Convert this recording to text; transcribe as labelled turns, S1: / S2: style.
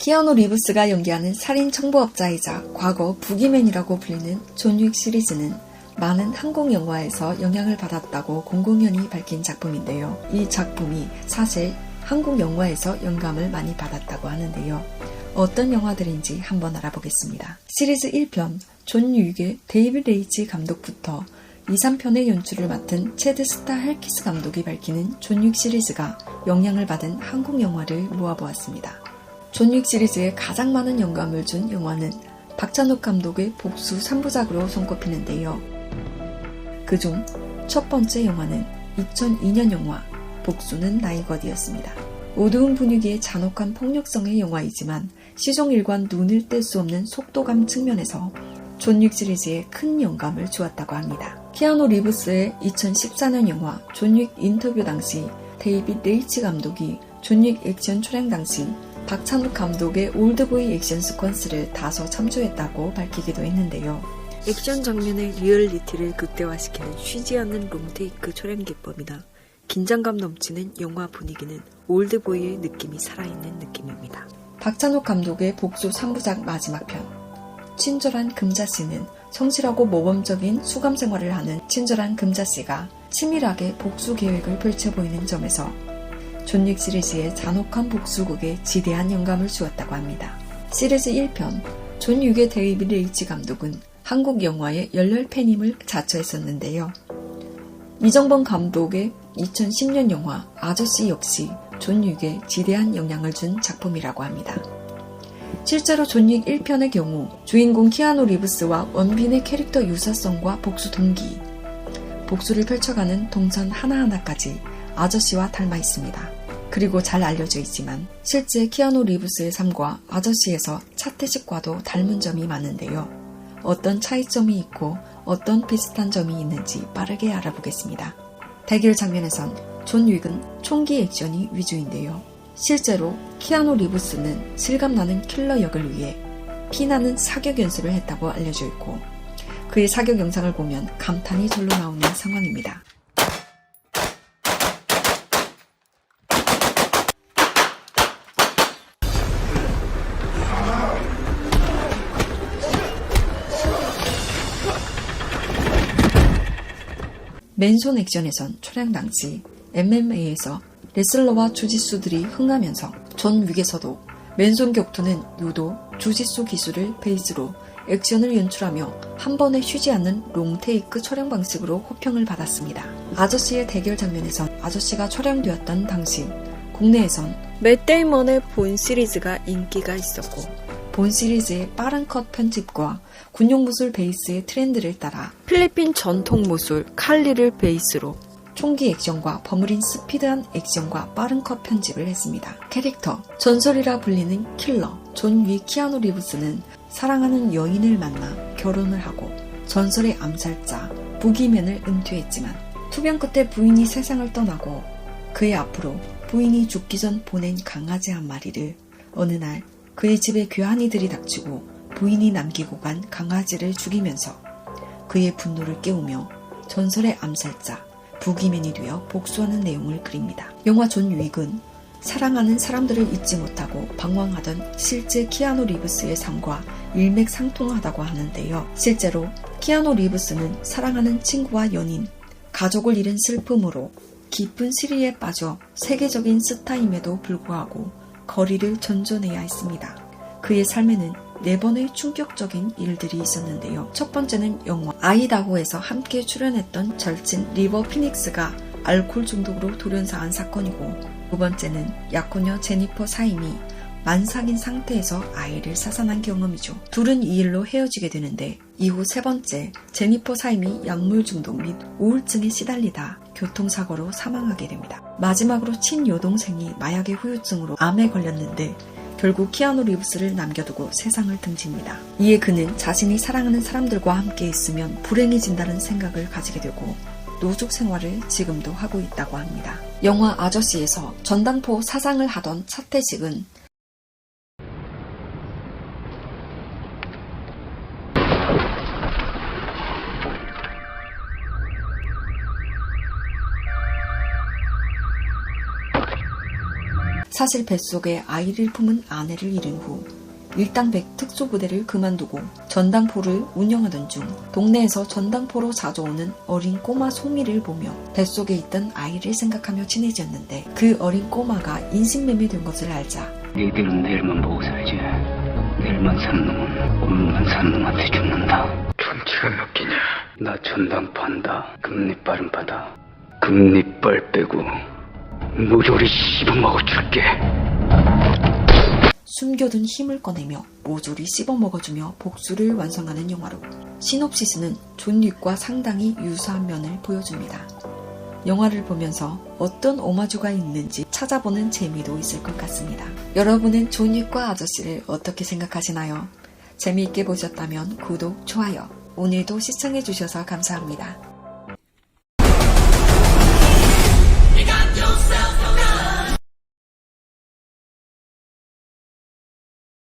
S1: 키아누 리브스가 연기하는 살인 청부업자이자 과거 부기맨이라고 불리는 존 윅 시리즈는 많은 한국 영화에서 영향을 받았다고 공공연히 밝힌 작품인데요. 이 작품이 사실 한국 영화에서 영감을 많이 받았다고 하는데요. 어떤 영화들인지 한번 알아보겠습니다. 시리즈 1편 존 윅의 데이비드 레이치 감독부터 2, 3편의 연출을 맡은 체드 스타 헬키스 감독이 밝히는 존 윅 시리즈가 영향을 받은 한국 영화를 모아보았습니다. 존 윅 시리즈에 가장 많은 영감을 준 영화는 박찬욱 감독의 복수 3부작으로 손꼽히는데요. 그중 첫 번째 영화는 2002년 영화 복수는 나의 것이었습니다. 어두운 분위기의 잔혹한 폭력성의 영화이지만 시종일관 눈을 뗄 수 없는 속도감 측면에서 존 윅 시리즈에 큰 영감을 주었다고 합니다. 키아누 리브스의 2014년 영화 존 윅 인터뷰 당시 데이비드 레이치 감독이 존 윅 액션 촬영 당시 박찬욱 감독의 올드보이 액션 스퀀스를 다소 참조했다고 밝히기도 했는데요. 액션 장면의 리얼리티를 극대화시키는 쉬지 않는 롱테이크 촬영 기법이나 긴장감 넘치는 영화 분위기는 올드보이의 느낌이 살아있는 느낌입니다. 박찬욱 감독의 복수 3부작 마지막 편 친절한 금자씨는 성실하고 모범적인 수감 생활을 하는 친절한 금자씨가 치밀하게 복수 계획을 펼쳐 보이는 점에서 존 윅 시리즈의 잔혹한 복수극에 지대한 영감을 주었다고 합니다. 시리즈 1편 존 윅의 데이비드 레이치 감독은 한국 영화의 열렬 팬임을 자처했었는데요. 이정범 감독의 2010년 영화 아저씨 역시 존 윅에 지대한 영향을 준 작품이라고 합니다. 실제로 존 윅 1편의 경우 주인공 키아누 리브스와 원빈의 캐릭터 유사성과 복수 동기, 복수를 펼쳐가는 동선 하나하나까지 아저씨와 닮아 있습니다. 그리고 잘 알려져 있지만 실제 키아누 리브스의 삶과 아저씨에서 차태식과도 닮은 점이 많은데요. 어떤 차이점이 있고 어떤 비슷한 점이 있는지 빠르게 알아보겠습니다. 대결 장면에선 존 윅은 총기 액션이 위주인데요. 실제로 키아누 리브스는 실감나는 킬러 역을 위해 피나는 사격 연습을 했다고 알려져 있고 그의 사격 영상을 보면 감탄이 절로 나오는 상황입니다. 맨손 액션에선 촬영 당시 MMA에서 레슬러와 주짓수들이 흥하면서 존 윅에서도 맨손 격투는 유도, 주짓수 기술을 베이스로 액션을 연출하며 한 번에 쉬지 않는 롱테이크 촬영 방식으로 호평을 받았습니다. 아저씨의 대결 장면에선 아저씨가 촬영되었던 당시 국내에선 맷 데이먼의 본 시리즈가 인기가 있었고 본 시리즈의 빠른 컷 편집과 군용 무술 베이스의 트렌드를 따라 필리핀 전통 무술 칼리를 베이스로 총기 액션과 버무린 스피드한 액션과 빠른 컷 편집을 했습니다. 캐릭터, 전설이라 불리는 킬러, 존 윅 키아누 리브스는 사랑하는 여인을 만나 결혼을 하고 전설의 암살자, 부기맨을 은퇴했지만 투병 끝에 부인이 세상을 떠나고 그의 앞으로 부인이 죽기 전 보낸 강아지 한 마리를 어느 날 그의 집에 괴한이 들이닥치고 부인이 남기고 간 강아지를 죽이면서 그의 분노를 깨우며 전설의 암살자, 부기맨이 되어 복수하는 내용을 그립니다. 영화 존 윅은 사랑하는 사람들을 잊지 못하고 방황하던 실제 키아누 리브스의 삶과 일맥상통하다고 하는데요. 실제로 키아누 리브스는 사랑하는 친구와 연인, 가족을 잃은 슬픔으로 깊은 시리에 빠져 세계적인 스타임에도 불구하고 거리를 전전해야 했습니다. 그의 삶에는 4번의 충격적인 일들이 있었는데요. 첫 번째는 영화 아이다호에서 함께 출연했던 절친 리버 피닉스가 알코올 중독으로 돌연사한 사건이고 두 번째는 약혼녀 제니퍼 사임이 만삭인 상태에서 아이를 사산한 경험이죠. 둘은 이 일로 헤어지게 되는데 이후 세 번째 제니퍼 사임이 약물 중독 및 우울증에 시달리다 교통사고로 사망하게 됩니다. 마지막으로 친여동생이 마약의 후유증으로 암에 걸렸는데 결국 키아누 리브스를 남겨두고 세상을 등집니다. 이에 그는 자신이 사랑하는 사람들과 함께 있으면 불행해진다는 생각을 가지게 되고 노숙 생활을 지금도 하고 있다고 합니다. 영화 아저씨에서 전당포 사장을 하던 차태식은 사실 뱃속에 아이를 품은 아내를 잃은 후 일당백 특수부대를 그만두고 전당포를 운영하던 중 동네에서 전당포로 자주 오는 어린 꼬마 송이를 보며 뱃속에 있던 아이를 생각하며 친해졌는데 그 어린 꼬마가 인신매매된 것을 알자
S2: 니들은 내일만 보고 살지. 내일만 사는 놈은 오늘만 사는 놈한테 죽는다.
S3: 존치가 몇 개냐?
S2: 나 전당포 한다. 금리빨은 받아. 금리빨 빼고 모조리 씹어먹어줄게.
S1: 숨겨둔 힘을 꺼내며 모조리 씹어먹어주며 복수를 완성하는 영화로 시놉시스는 존 윅과 상당히 유사한 면을 보여줍니다. 영화를 보면서 어떤 오마주가 있는지 찾아보는 재미도 있을 것 같습니다. 여러분은 존 윅과 아저씨를 어떻게 생각하시나요? 재미있게 보셨다면 구독, 좋아요, 오늘도 시청해주셔서 감사합니다.